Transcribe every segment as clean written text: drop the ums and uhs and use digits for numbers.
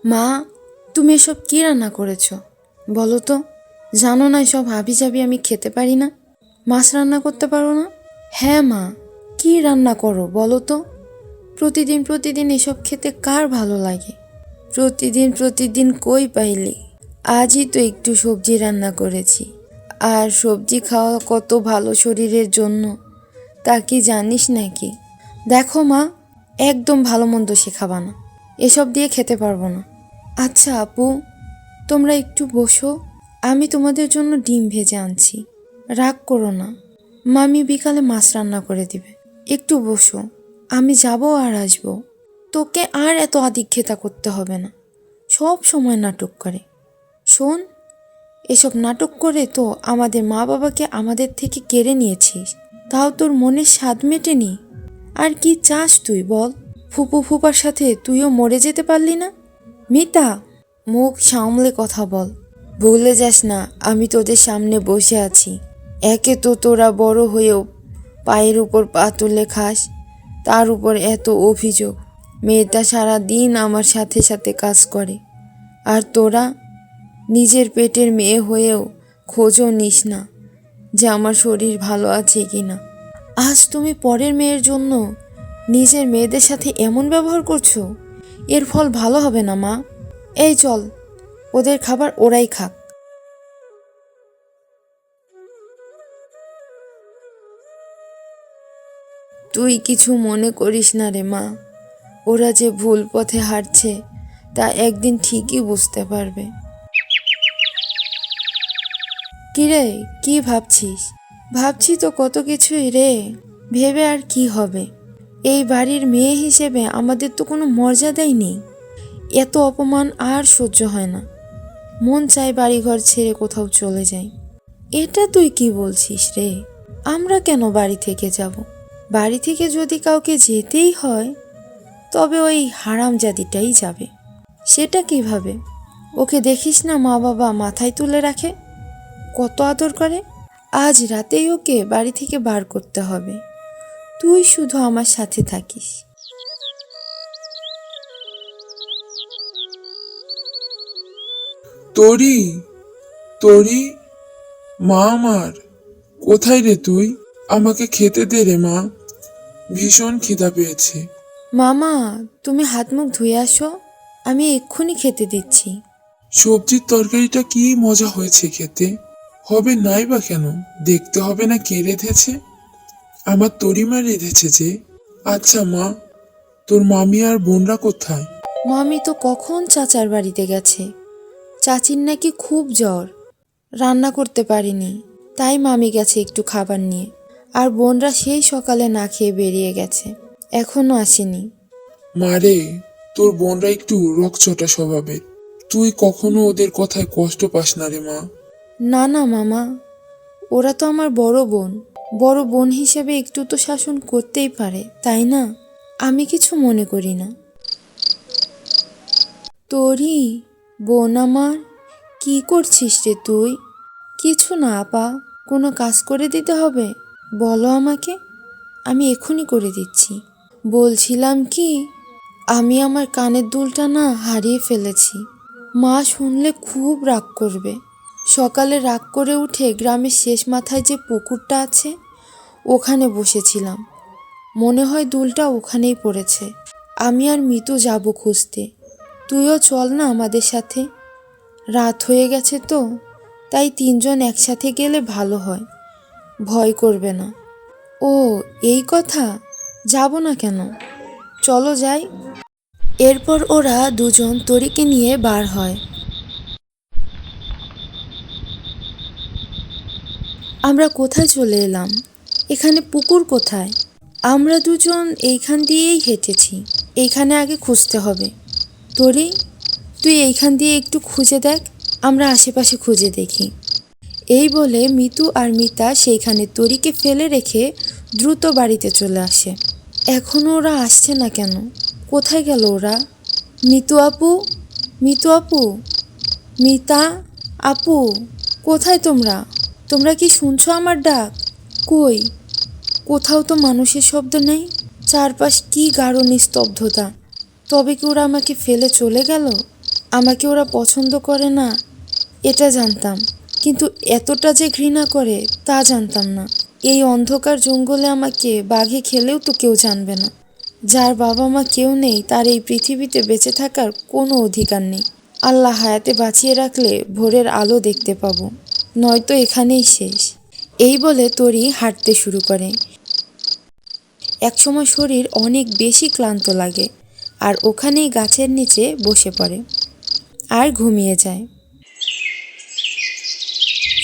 মা, তুমি এসব কী রান্না করেছো বলো তো? জানো না এসব হাবিজাবি আমি খেতে পারি না। মাছ রান্না করতে পারো না? হ্যাঁ মা, কী রান্না করো বলো তো? প্রতিদিন প্রতিদিন এসব খেতে কার ভালো লাগে? প্রতিদিন প্রতিদিন কই পাইলি? আজই তো একটু সবজি রান্না করেছি। আর সবজি খাওয়া কত ভালো শরীরের জন্য, তা কি জানিস নাকি? দেখো মা, একদম ভালো মন্দ শেখাবা না, এসব দিয়ে খেতে পারবো না। আচ্ছা আপু, তোমরা একটু বসো, আমি তোমাদের জন্য ডিম ভেজে আনছি। রাগ করো না, মামি বিকালে মাছ রান্না করে দিবে। একটু বসো, আমি যাব আর আসবো। তোকে আর এত আদিক্ষেতা করতে হবে না, সব সময় নাটক করে। শোন, এসব নাটক করে তো আমাদের মা বাবাকে আমাদের থেকে কেড়ে নিয়েছিস, তাও তোর মনের স্বাদ মেটেনি। আর কি চাস তুই বল? ফুপু ফুপার সাথে তুইও মরে যেতে পারলি না? মিতা, মুখ সামলে কথা বল। ভুলে যাস না আমি তোদের সামনে বসে আছি। একে তো তোরা বড় হয়েও পায়ের উপর পা তুলে খাস, তার উপর এত অভিযোগ। মেয়েটা সারা দিন আমার সাথে সাথে কাজ করে, আর তোরা নিজের পেটের মেয়ে হয়েও খোঁজও নিস না যে আমার শরীর ভালো আছে কি না। আজ তুমি পরের মেয়ের জন্য নিজের মেয়েদের সাথে এমন ব্যবহার করছো, এর ফল ভালো হবে না মা। এই চল, ওদের খাবার ওরাই খাক। তুই কিছু মনে করিস না রে মা, ওরা যে ভুল পথে হাঁটছে তা একদিন ঠিকই বুঝতে পারবে। কিরে, কি ভাবছিস? ভাবছি তো কত কিছুই রে, ভেবে আর কি হবে? এই বাড়ির মেয়ে হিসেবে আমাদের তো কোনো মর্যাদাই নেই। এত অপমান আর সহ্য হয় না, মন চায় বাড়িঘর ছেড়ে কোথাও চলে যাই। এটা তুই কি বলছিস রে? আমরা কেন বাড়ি থেকে যাব? বাড়ি থেকে যদি কাউকে যেতেই হয় তবে ওই হারামজাদিটাই যাবে। সেটা কিভাবে? ওকে দেখিস না মা বাবা মাথায় তুলে রাখে, কত আদর করে। আজ রাতেই ওকে বাড়ি থেকে বার করতে হবে। তুই শুধু আমার সাথে থাকিস। তরি, তরি, মা আমার, কোথায় রে তুই? আমাকে খেতে দে রে মা, ভীষণ খিদা পেয়েছে। মামা, তুমি হাত মুখ ধুয়ে আসো, আমি এক্ষুনি খেতে দিচ্ছি। সবজির তরকারিটা কি মজা হয়েছে খেতে। হবে নাই বা কেন, দেখতে হবে না কে রেঁধেছে? আমার তরিমা রেঁধেছে যে। আচ্ছা মা, তোর মামি আর বোনরা কোথায়? মামি তো কখন চাচার বাড়িতে গেছে। চাচির নাকি খুব জ্বর, রান্না করতে পারেনি, তাই মামি গেছে একটু খাবার নিয়ে। আর বোনরা সেই সকালে না খেয়ে বেরিয়ে গেছে, এখনো আসেনি। মারে, তোর বোনরা একটু রকচটা স্বভাবের, তুই কখনো ওদের কথায় কষ্ট পাস না রে মা। না না মামা, ওরা তো আমার বড় বোন, বড় বোন হিসেবে একটু তো শাসন করতেই পারে, তাই না? আমি কিছু মনে করি না। তোরই বোন আমার, কি করছিস রে তুই? কিছু না আপা, কোনো কাজ করে দিতে হবে? বলো আমাকে, আমি এক্ষুনি করে দিচ্ছি। বলছিলাম কি, আমি আমার কানের দুলটা না হারিয়ে ফেলেছি। মা শুনলে খুব রাগ করবে। সকালে রাগ করে উঠে গ্রামের শেষ মাথায় যে পুকুরটা আছে ওখানে বসেছিলাম, মনে হয় দুলটা ওখানেই পড়েছে। আমি আর মিতু যাব খুঁজতে, তুইও চল না আমাদের সাথে। রাত হয়ে গেছে তো, তাই তিনজন একসাথে গেলে ভালো হয়, ভয় করবে না। ও, এই কথা, যাব না কেন, চলো যাই। এরপর ওরা দুজন তরিকে নিয়ে বার হয়। আমরা কোথায় চলে এলাম? এখানে পুকুর কোথায়? আমরা দুজন এইখান দিয়েই হেঁটেছি, এইখানে আগে খুঁজতে হবে। তরি, তুই এইখান দিয়ে একটু খুঁজে দেখ, আমরা আশেপাশে খুঁজে দেখি। এই বলে মিতু আর মিতা সেইখানে তরিকে ফেলে রেখে দ্রুত বাড়িতে চলে আসে। এখনও ওরা আসছে না কেন? কোথায় গেল ওরা? মিতু আপু, মিতু আপু, মিতা আপু, কোথায় তোমরা? তোমরা কি শুনছো আমার ডাক? কই, কোথাও তো মানুষের শব্দ নেই, চারপাশ কি গাঢ় নিস্তব্ধতা। তবে কি ওরা আমাকে ফেলে চলে গেল? আমাকে ওরা পছন্দ করে না এটা জানতাম, কিন্তু এতটা যে ঘৃণা করে তা জানতাম না। এই অন্ধকার জঙ্গলে আমাকে বাঘে খেলেও তো কেউ জানবে না। যার বাবা মা কেউ নেই তার এই পৃথিবীতে বেঁচে থাকার কোনো অধিকার নেই। আল্লাহ হায়াতে বাঁচিয়ে রাখলে ভোরের আলো দেখতে পাবো, নয়তো এখানেই শেষ। এই বলে তরি হাঁটতে শুরু করে। একসময় শরীর অনেক বেশি ক্লান্ত লাগে আর ওখানেই গাছের নিচে বসে পড়ে আর ঘুমিয়ে যায়।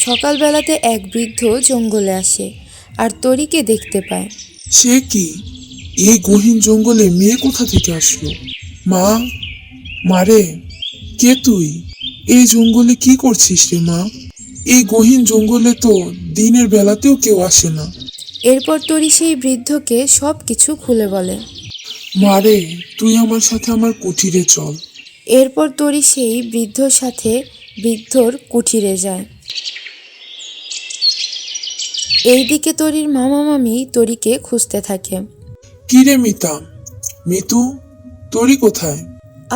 সকালবেলাতে এক বৃদ্ধ জঙ্গলে আসে আর তরিকে দেখতে পায়। সে কি? এই গহীন জঙ্গলে মেয়ে কোথা থেকে আসলো? মা, মারে, কে তুই? এই জঙ্গলে কি করছিস রে মা? এই গহীন জঙ্গলে তো দিনের বেলাতেও কেউ আসে না। এরপর তরি সেই বৃদ্ধকে সব কিছু খুলে বলে। মারে, তুই আমার সাথে আমার কুঠিরে চল। এরপর তরি সেই বৃদ্ধর সাথে বৃদ্ধর কুঠিরে যায়। এইদিকে তরির মামা মামি তরিকে খুঁজতে থাকে। কি রে মিতা, মিতু, তরি কোথায়?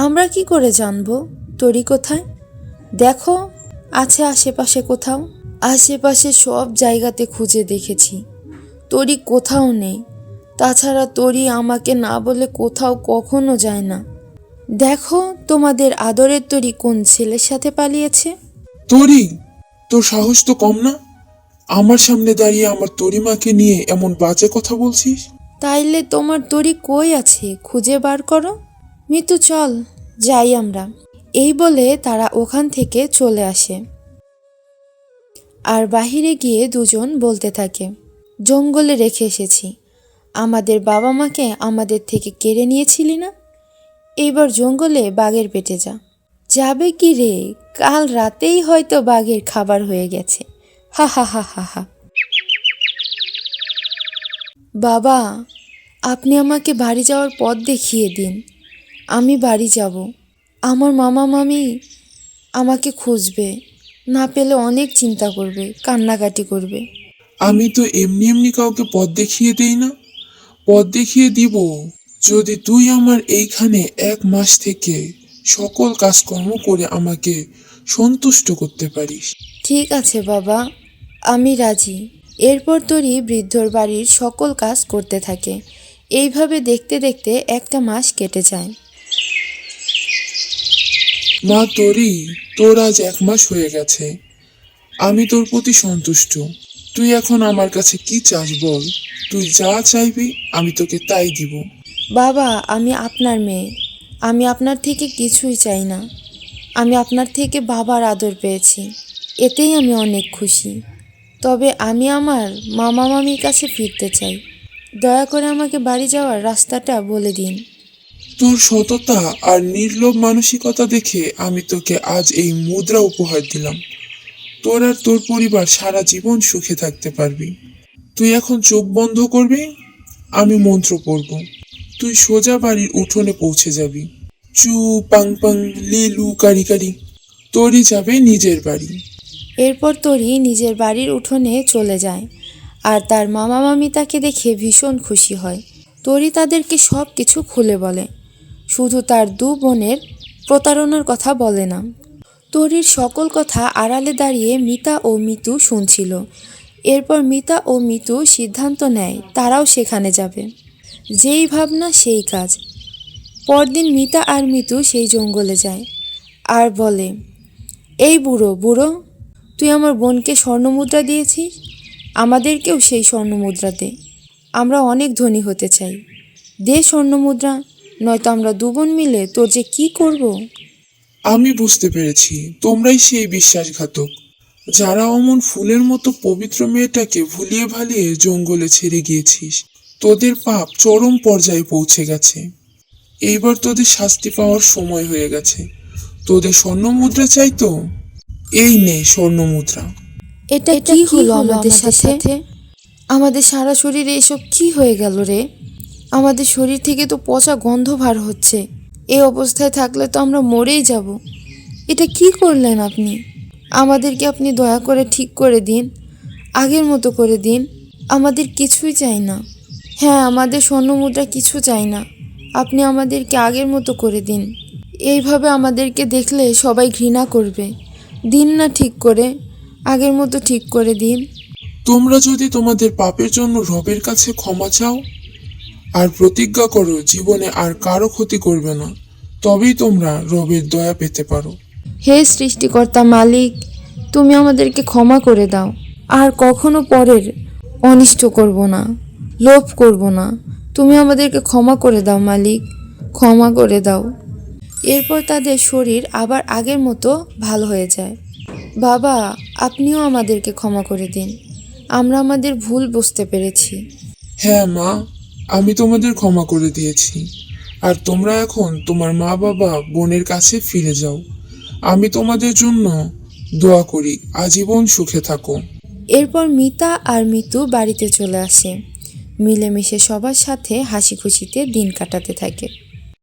আমরা কি করে জানবো তরি কোথায়? দেখো, আছে আশেপাশে কোথাও। আশেপাশে সব জায়গাতে খুঁজে দেখেছি, তরি কোথাও নেই। তাছাড়া তরি আমাকে না বলে কোথাও কখনো যায় না। দেখো তোমাদের আদরের তরি কোন ছেলের সাথে পালিয়েছে। তরি, তোর সাহস তো কম না? আমার সামনে দাঁড়িয়ে আমার তরিমাকে নিয়ে এমন বাজে কথা বলছিস? তাইলে তোমার তরি কই আছে খুঁজে বার করো। মিতু চল, যাই আমরা। এই বলে তারা ওখান থেকে চলে আসে আর বাহিরে গিয়ে দুজন বলতে থাকে, জঙ্গলে রেখে এসেছি, আমাদের বাবা মাকে আমাদের থেকে কেড়ে নিয়েছিলি না, এইবার জঙ্গলে বাঘের পেটে যা। যাবে কি রে, কাল রাতেই হয়তো বাঘের খাবার হয়ে গেছে। হা হা হা হা হা। বাবা, আপনি আমাকে বাড়ি যাওয়ার পথ দেখিয়ে দিন, আমি বাড়ি যাব। আমার মামা মামি আমাকে খুঁজবে, না পেলে অনেক চিন্তা করবে, কান্নাকাটি করবে। আমি তো এমনি এমনি কাউকে পথ দেখিয়ে দেই না। পথ দেখিয়ে দিব যদি তুই আমার এইখানে 1 মাস থেকে সকল কাজকর্ম করে আমাকে সন্তুষ্ট করতে পারিস। ঠিক আছে বাবা, আমি রাজি। এরপর তরি বৃদ্ধর বাড়ির সকল কাজ করতে থাকে। এইভাবে দেখতে দেখতে 1 মাস কেটে যায়। মা তরি, তোর আজ 1 মাস হয়ে গেছে। আমি তোর প্রতি সন্তুষ্ট। তুই এখন আমার কাছে কি চাস বল? তুই যা চাইবি আমি তোকে তাই দিব। বাবা, আমি আপনার মেয়ে, আমি আপনার থেকে কিছুই চাই না। আমি আপনার থেকে বাবার আদর পেয়েছি, এতেই আমি অনেক খুশি। তবে আমি আমার মামা মামির কাছে ফিরতে চাই। দয়া করে আমাকে বাড়ি যাওয়ার রাস্তাটা বলে দিন। তোর সততা আর নির্লোভ মানসিকতা দেখে আমি তোকে আজ এই মুদ্রা উপহার দিলাম। তোর আর তোর পরিবার সারা জীবন সুখে থাকতে পারবি। তুই এখন চোখ বন্ধ করবি, আমি মন্ত্র পড়ব। তুই সোজা বাড়ির উঠোনে পৌঁছে যাবি। চু পাং পাং লি লু কারি কারি, তোরই যাবে নিজের বাড়ি। এরপর তরি নিজের বাড়ির উঠোনে চলে যায় আর তার মামা মামি তাকে দেখে ভীষণ খুশি হয়। তরি তাদেরকে সব কিছু খুলে বলে, শুধু তার 2 বোনের প্রতারণার কথা বলে না। তরির সকল কথা আড়ালে দাঁড়িয়ে মিতা ও মিতু শুনছিল। এরপর মিতা ও মিতু সিদ্ধান্ত নেয় তারাও সেখানে যাবে। যেই ভাবনা সেই কাজ। পরদিন মিতা আর মিতু সেই জঙ্গলে যায় আর বলে, এই বুড়ো বুড়ো, তুই আমার বোনকে স্বর্ণমুদ্রা দিয়েছিস, আমাদেরকেও সেই স্বর্ণমুদ্রা দে। আমরা অনেক ধনী হতে চাই, দে স্বর্ণমুদ্রা, নয়তো আমরা 2 বোন মিলে তোর যে কি করব। আমি বুঝতে পেরেছি, তোমরাই সেই বিশ্বাসঘাতক যারা অমন ফুলের মতো পবিত্র মেয়েটাকে ভুলিয়ে ভালিয়ে জঙ্গলে ছেড়ে গিয়েছিস। তোদের পাপ চরম পর্যায়ে পৌঁছে গেছে। এইবার তোদের শাস্তি পাওয়ার সময় হয়ে গেছে। তোদের স্বর্ণ মুদ্রা চাই তো? এই নে স্বর্ণ মুদ্রা। এটা কি হলো আমাদের সাথে? আমাদের সারা শরীরে এসব কি হয়ে গেল রে? আমাদের শরীর থেকে তো পচা গন্ধ ভার হচ্ছে। এই অবস্থায় থাকলে তো আমরা মরেই যাব। এটা কি করলেন আপনি? আমাদেরকে আপনি দয়া করে ঠিক করে দিন, আগের মতো করে দিন। আমাদের কিছুই চাই না। হ্যাঁ, আমাদের স্বর্ণমুদ্রা কিছু চাই না, আপনি আমাদেরকে আগের মতো করে দিন। এইভাবে আমাদেরকে দেখলে সবাই ঘৃণা করবে। দিন না ঠিক করে, আগের মতো ঠিক করে দিন। তোমরা যদি তোমাদের পাপের জন্য রবের কাছে ক্ষমা চাও আর প্রতিজ্ঞা করো জীবনে আর কারো ক্ষতি করবে না, তবেই তোমরা রবের দয়া পেতে পারো। হে সৃষ্টিকর্তা মালিক, তুমি আমাদেরকে ক্ষমা করে দাও। আর কখনো পরের অনিষ্ট করব না, লোভ করব না। তুমি আমাদেরকে ক্ষমা করে দাও মালিক, ক্ষমা করে দাও। এরপর তাদের শরীর আবার আগের মতো ভালো হয়ে যায়। বাবা, আপনিও আমাদেরকে ক্ষমা করে দিন। আমরা আমাদের ভুল বুঝতে পেরেছি। হ্যাঁ মা, আমি তোমাদের ক্ষমা করে দিয়েছি। আর তোমরা এখন তোমার মা বাবা বোনের কাছে ফিরে যাও। আমি তোমাদের জন্য দোয়া করি, আজীবন সুখে থাকো। এরপর মিতা আর মিতু বাড়িতে চলে আসে। মিলেমিশে সবার সাথে হাসি খুশিতে দিন কাটাতে থাকে।